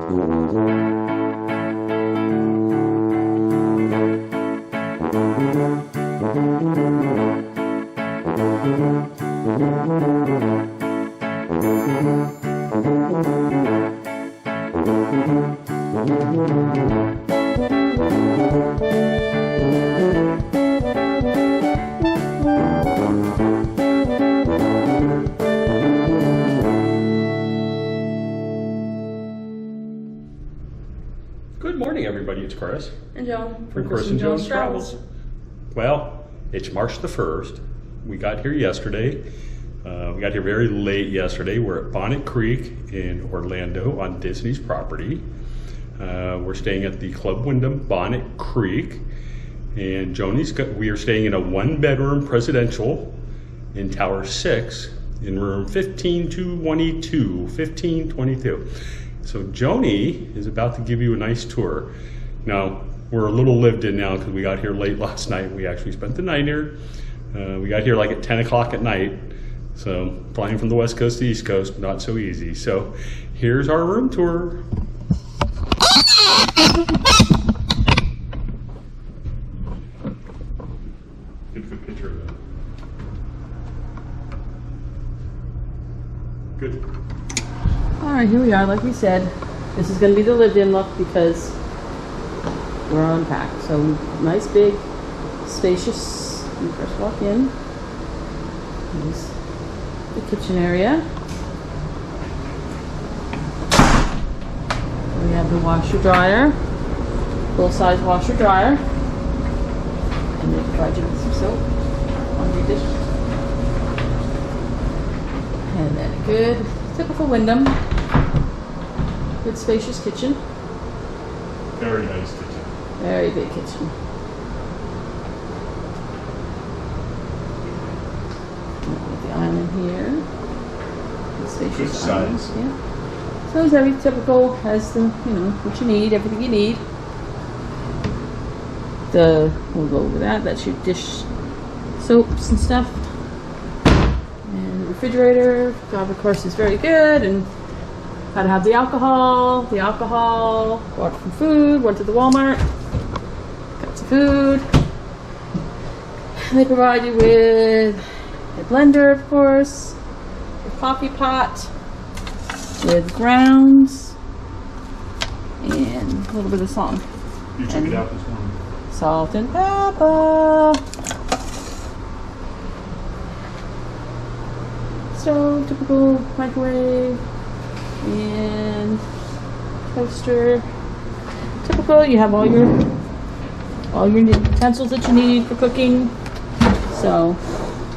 Good morning, everybody. It's Chris. And Joe. From Chris and Joe's Travels. Well, it's March the 1st. We got here yesterday. We got here very late yesterday. We're at Bonnet Creek in Orlando on Disney's property. We're staying at the Club Wyndham Bonnet Creek. And we are staying in a 1-bedroom presidential in Tower 6 in room 1522. So Joni is about to give you a nice tour. Now, we're a little lived in now because we got here late last night. We actually spent the night here. We got here like at 10 o'clock at night. So flying from the West Coast to the East Coast, not so easy. So here's our room tour. Get a good picture of that. Good. All right, here we are. Like we said, this is going to be the lived-in look because we're unpacked. So nice, big, spacious. When you first walk in, there's the kitchen area. We have the washer dryer, full-size washer dryer, and they provide you with some soap on your dish. And then a good, typical Wyndham. Good spacious kitchen. Very nice kitchen. Very big kitchen. With the island here. The spacious Good island. size. Yeah. So it's very typical, has the, what you need, everything you need. We'll go over that. That's your dish soaps and stuff. And the refrigerator, job of course is very good, and gotta have the alcohol, bought some food, went to the Walmart, got some food. They provide you with a blender, of course, a coffee pot with grounds, and a little bit of salt. You took it out this morning. Salt and pepper. So typical microwave and toaster. Typical. You have all your utensils that you need for cooking. So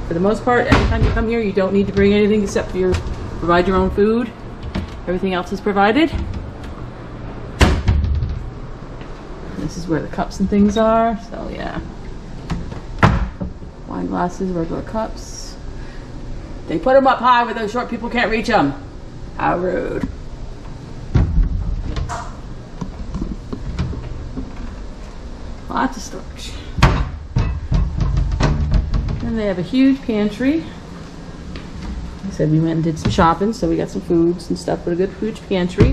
for the most part, anytime you come here, you don't need to bring anything except for provide your own food. Everything else is provided. This is where the cups and things are. So yeah, wine glasses, regular cups. They put them up high where those short people can't reach them. How rude. Lots of storage. And they have a huge pantry. I said we went and did some shopping, so we got some foods and stuff, but a good huge pantry.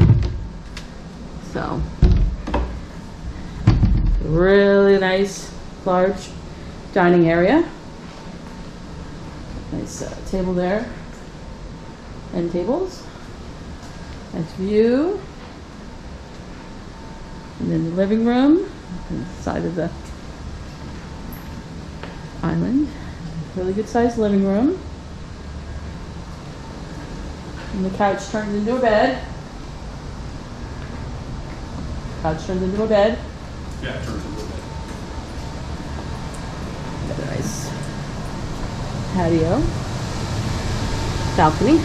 So, really nice, large dining area. Nice table there. End tables. Nice view. And then the living room on the side of the island. Really good sized living room. And the couch turns into a bed. Couch turns into a bed. Yeah, it turns into a bed. Got a nice patio. Balcony.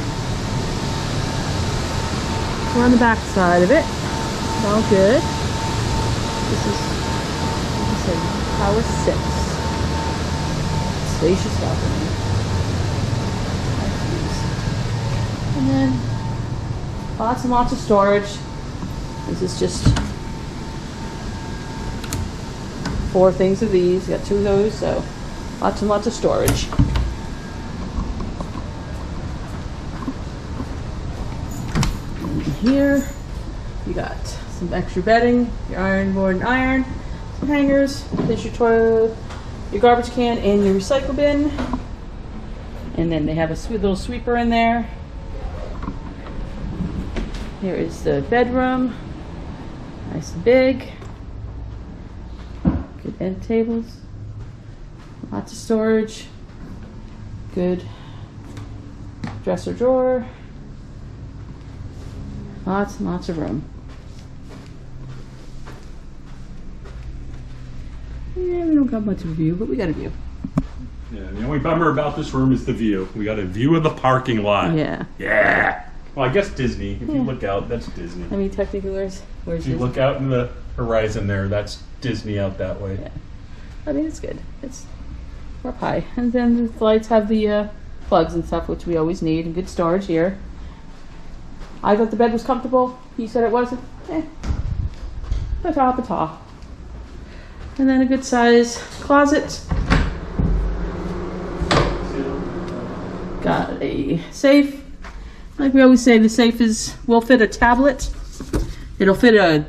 We're on the back side of it. It's all good. This is, like I said, Tower 6. Spacious balcony. Nice views. And then lots and lots of storage. This is just 4 things of these. Got 2 of those, so lots and lots of storage. And here, You got some extra bedding, your iron board and iron, some hangers, there's your toilet, your garbage can, and your recycle bin. And then they have a sweet little sweeper in there. Here is the bedroom. Nice and big. Good end tables. Lots of storage. Good dresser drawer. Lots and lots of room. Yeah, we don't got much of a view, but we got a view. Yeah, the only bummer about this room is the view. We got a view of the parking lot. Yeah. Yeah. Well, I guess Disney. If you look out, that's Disney. I mean, technically, where's If you Disney? look out in the horizon there, that's Disney out that way. Yeah. I mean, it's good. We're up high. And then the lights have the plugs and stuff, which we always need, and good storage here. I thought the bed was comfortable. You said it wasn't. Patah. And then a good size closet. Got a safe. Like we always say, the safe will fit a tablet. It'll fit a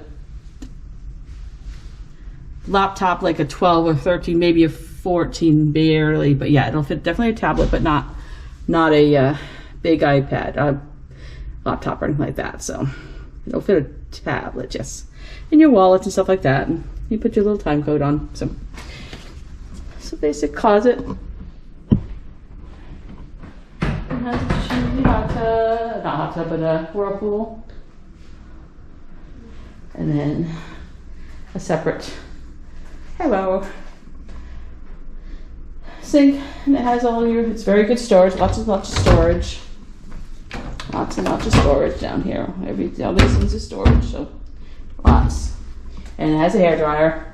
laptop, like a 12 or 13, maybe a 14 barely, but yeah, it'll fit definitely a tablet, but not a big iPad, laptop or anything like that. So it'll fit a tablet, yes, and your wallets and stuff like that, and you put your little time code on. So basic closet. It has a jacuzzi, not hot tub, but a whirlpool, and then a separate sink, and it has it's very good storage, lots of storage. Lots and lots of storage down here. All these things are storage, so lots. And it has a hairdryer.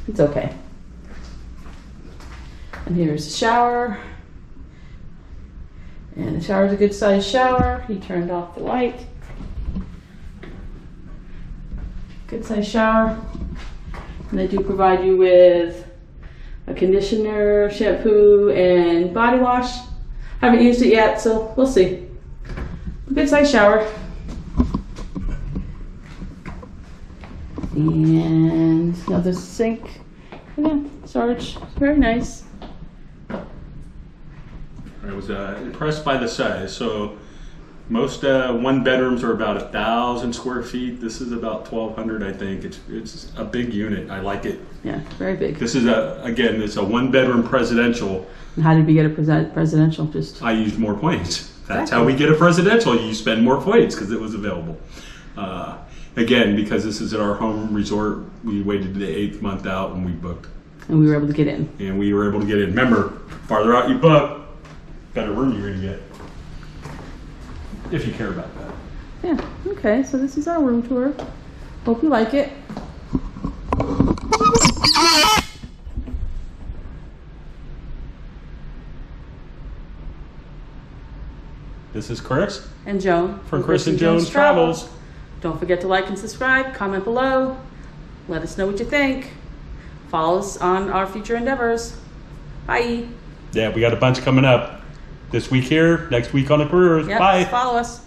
It's okay. And here's the shower. And the shower's a good sized shower. He turned off the light. Good sized shower. And they do provide you with a conditioner, shampoo, and body wash. Haven't used it yet, so we'll see. Good sized shower. And another sink. Yeah, storage. Very nice. I was impressed by the size. So most one bedrooms are about 1,000 square feet. This is about 1,200, I think. It's a big unit. I like it. Yeah, very big. This is it's a one bedroom presidential. And how did we get a presidential? I used more points. That's how we get a presidential. You spend more points because it was available. Again, because this is at our home resort, we waited the 8th month out when we booked. And we were able to get in. And we were able to get in. Remember, farther out you book, better room you're going to get. If you care about that. Yeah, okay, so this is our room tour. Hope you like it. This is Chris. And Joan. From Chris and Joan's Travels. Don't forget to like and subscribe, comment below, let us know what you think. Follow us on our future endeavors. Bye. Yeah, we got a bunch coming up this week here, next week on a cruise. Yep, Bye. follow us.